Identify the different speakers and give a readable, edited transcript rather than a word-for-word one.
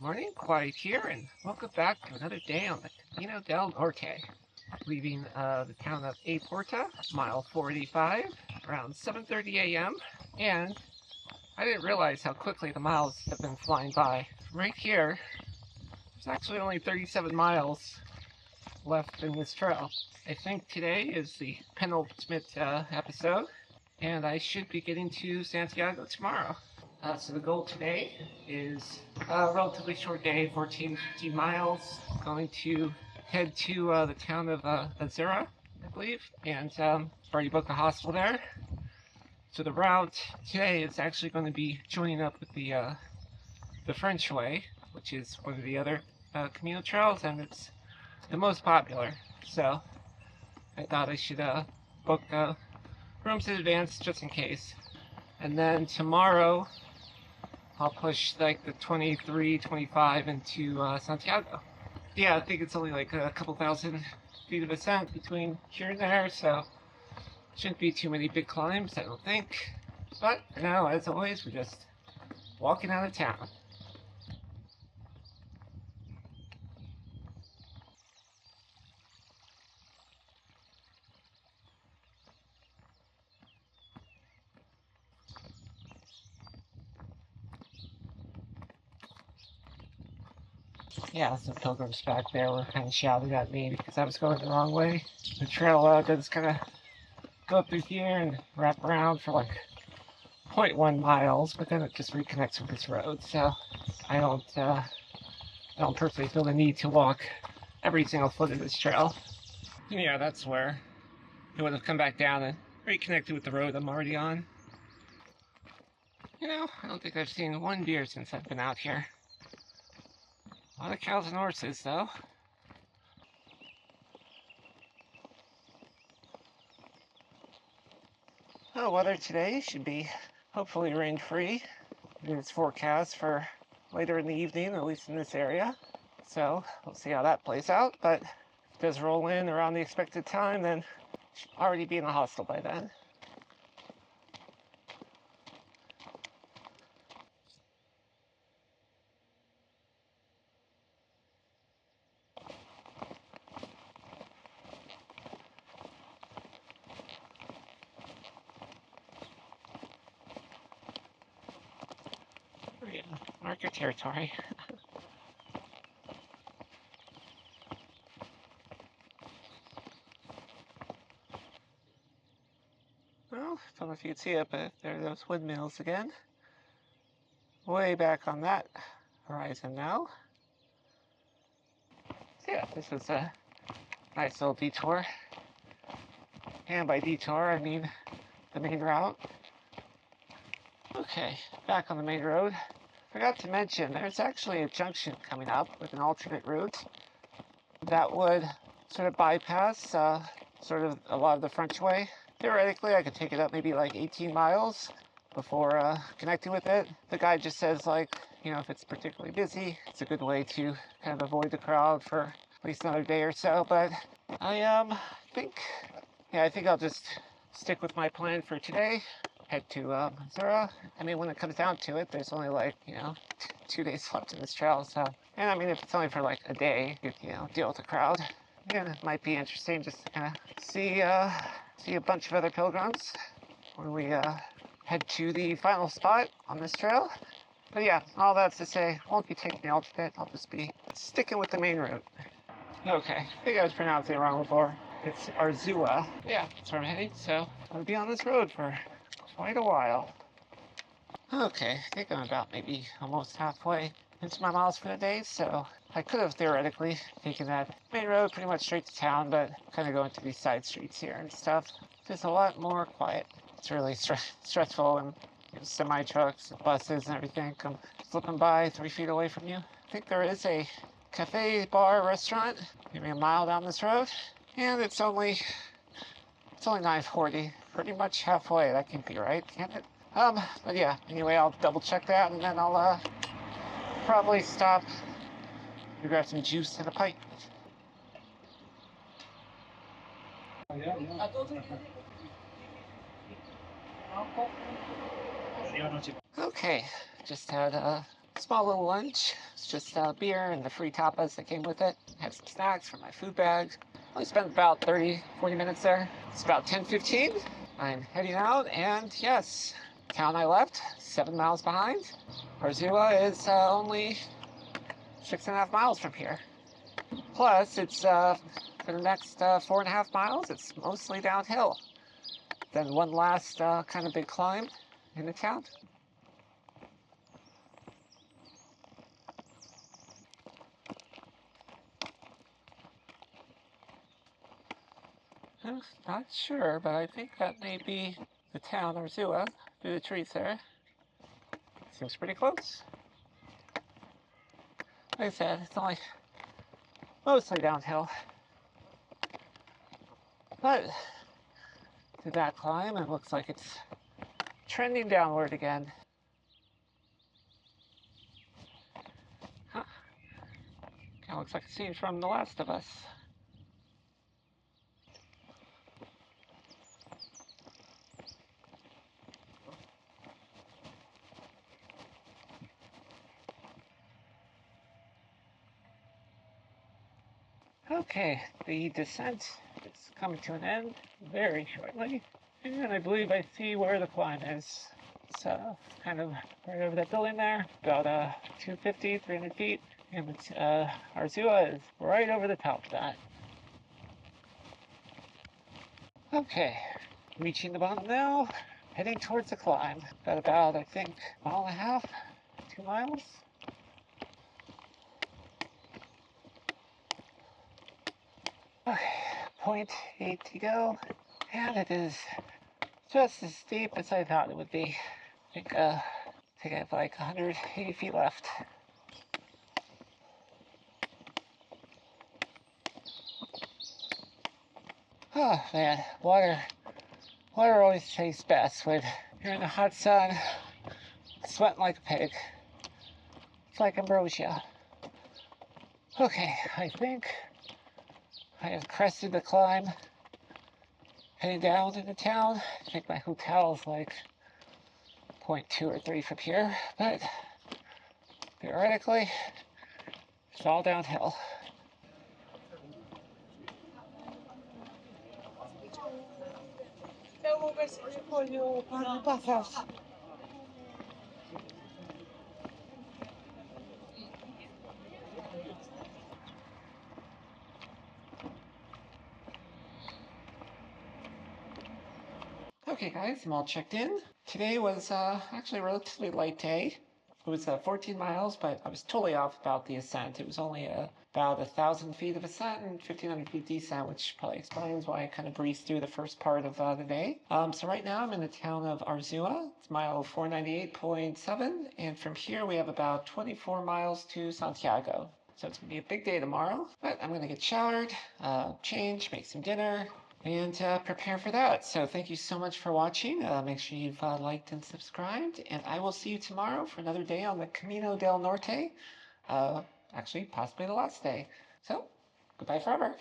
Speaker 1: Morning, quiet here, and welcome back to another day on the Camino del Norte. Leaving the town of A Porta, mile 485, around 7:30 a.m. And I didn't realize how quickly the miles have been flying by. From right here, there's actually only 37 miles left in this trail. I think today is the penultimate episode, and I should be getting to Santiago tomorrow. So the goal today is a relatively short day, 14, 15 miles. Going to head to the town of Azura, I believe, and already booked a hostel there. So the route today is actually going to be joining up with the French Way, which is one of the other Camino trails, and it's the most popular. So I thought I should book rooms in advance just in case. And then tomorrow I'll push like the 23, 25 into Santiago. Yeah, I think it's only like a couple thousand feet of ascent between here and there, so shouldn't be too many big climbs, I don't think. But for now, as always, we're just walking out of town. Yeah, some pilgrims back there were kind of shouting at me because I was going the wrong way. The trail does kind of go through here and wrap around for like 0.1 miles, but then it just reconnects with this road. So I don't personally feel the need to walk every single foot of this trail. And yeah, that's where it would have come back down and reconnected with the road I'm already on. I don't think I've seen one deer since I've been out here. A lot of cows and horses, though. Oh, weather today should be hopefully rain-free. It's forecast for later in the evening, at least in this area. So we'll see how that plays out. But if it does roll in around the expected time, then should already be in the hostel by then. Oh, yeah, marker territory. Well, I don't know if you can see it, but there are those windmills again. Way back on that horizon now. So yeah, this is a nice little detour. And by detour, I mean the main route. Okay, back on the main road. Forgot to mention, there's actually a junction coming up with an alternate route that would sort of bypass sort of a lot of the French Way. Theoretically, I could take it up maybe like 18 miles before connecting with it. The guide just says, like, if it's particularly busy, it's a good way to kind of avoid the crowd for at least another day or so. But I think I'll just stick with my plan for today. Head to Zura. I mean, when it comes down to it, there's only like, 2 days left in this trail. So, and I mean, if it's only for like a day, you deal with the crowd. And it might be interesting just to kind of see a bunch of other pilgrims when we head to the final spot on this trail. But yeah, all that's to say, won't be taking the alternate. I'll just be sticking with the main route. Okay, I think I was pronouncing it wrong before. It's Arzua. Yeah, that's where I'm heading, so I'll be on this road for quite a while. Okay, I think I'm about maybe almost halfway into my miles for the day, so I could have theoretically taken that main road pretty much straight to town, but kind of going to these side streets here and stuff. Just a lot more quiet. It's really stressful, and semi-trucks, buses, and everything come flipping by 3 feet away from you. I think there is a cafe, bar, restaurant maybe a mile down this road, and it's only 9:40, pretty much halfway. That can't be right, can it? But yeah, anyway, I'll double check that, and then I'll probably stop to grab some juice and a pint. Okay, just had small little lunch. It's just beer and the free tapas that came with it. Had some snacks from my food bag. Only spent about 30-40 minutes there. It's about 10:15. I'm heading out, and yes, town I left, 7 miles behind. Arzua is only 6.5 miles from here. Plus, it's for the next 4.5 miles, it's mostly downhill. Then one last kind of big climb in the town. Not sure, but I think that may be the town, Arzua, through the trees there. Seems pretty close. Like I said, it's only mostly downhill. But to that climb, it looks like it's trending downward again. Huh. Kind of looks like a scene from The Last of Us. Okay, the descent is coming to an end very shortly, and I believe I see where the climb is. It's kind of right over that building there, about 250, 300 feet, and it's, Arzua is right over the top of that. Okay, reaching the bottom now, heading towards the climb. Got about, I think, 1.5 miles, 2 miles. Okay, 0.8 to go, and it is just as steep as I thought it would be. I think I have like 180 feet left. Oh man, water always tastes best when you're in the hot sun, sweating like a pig. It's like ambrosia. Okay, I think I have crested the climb. Heading down into town. I think my hotel is like 0.2 or 3 from here, but theoretically, it's all downhill. Okay guys, I'm all checked in. Today was actually a relatively light day. It was 14 miles, but I was totally off about the ascent. It was only about 1,000 feet of ascent and 1,500 feet descent, which probably explains why I kind of breezed through the first part of the day. So right now I'm in the town of Arzua. It's mile 498.7, and from here we have about 24 miles to Santiago. So it's going to be a big day tomorrow, but I'm going to get showered, change, make some dinner, and prepare for that. So thank you so much for watching. Make sure you've liked and subscribed, and I will see you tomorrow for another day on the Camino del Norte. Actually, possibly the last day. So, goodbye forever.